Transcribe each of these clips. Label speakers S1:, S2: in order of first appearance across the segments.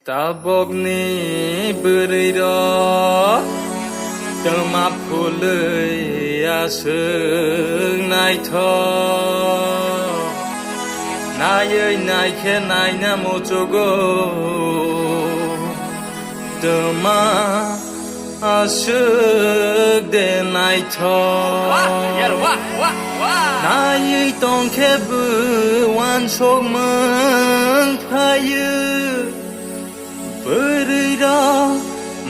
S1: Tabokni beriro Temap pulai aseng naitho Nayai naike naina mojogo Temap aseng de naitho Nayai tongke buwan sok meng payu Berira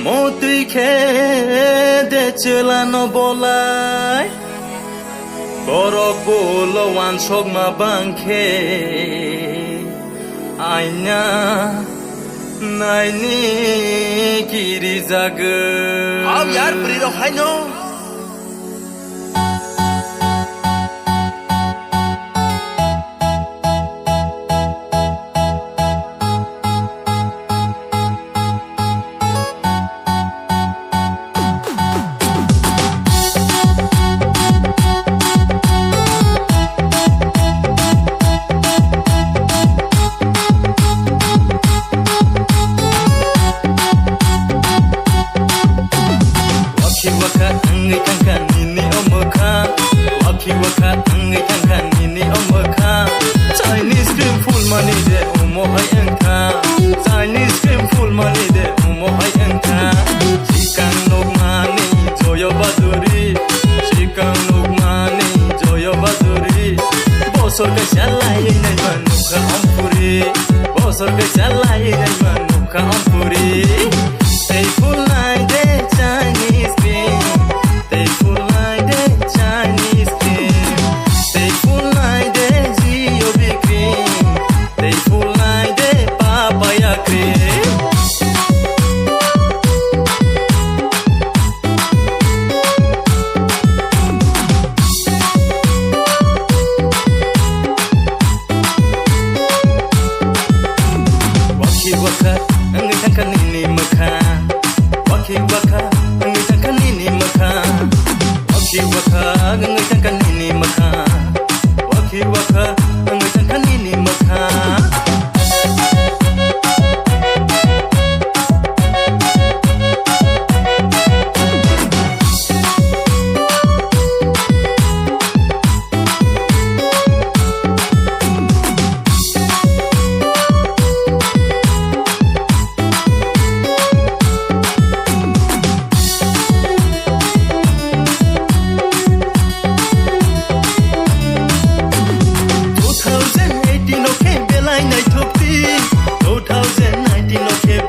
S1: Moti ke de celano bolai Borok bolo wan sok ma bangke Aina Naini kiri zaga
S2: Aw yaar beriro hai no
S1: Chinese cream full money de umo hai engka Chinese cream full money de umo hai engka Chikan nok mani joyo baduri Chikan nok mani joyo baduri Bosor ka chalai nai manukha ampuri Bosor ka chalai nai manukha ampuri They full line de Chinese cream They full line de Chinese cream They full line de GOB cream They full line de papaya cream Waki waka ngi tangkan ini mekha Waki waka ngi tangkan ini mekha Waki waka ngi tangkan ini mekha Waki waka ngi tangkan ini mekha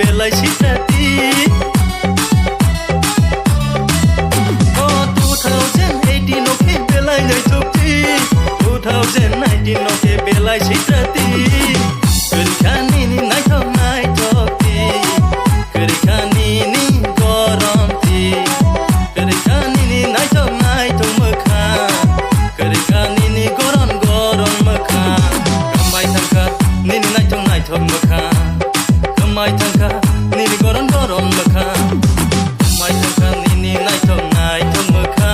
S1: Belai sitati Oh 2018 okay belai nai tukti 2019 okay belai sitati Kerikani ni nai thok nai tukti Kerikani ni goramti Kerikani ni nai thok mekha Kerikani ni goram mekha Kamai thangka ni nai thok mekha Kamai thangka nini goron mekha Kamai thangka nini nai thok mekha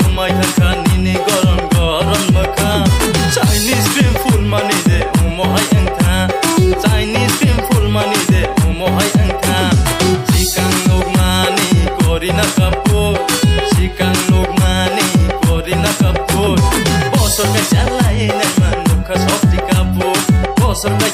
S1: Kamai thangka nini goron mekha Chinese cream full money de umo hai engka Chinese cream full money de umo hai engka Chikan nok mani korina kapur Chikan nok mani korina kapur Bosor ka chalai nai manukha softi kapur Bosor ka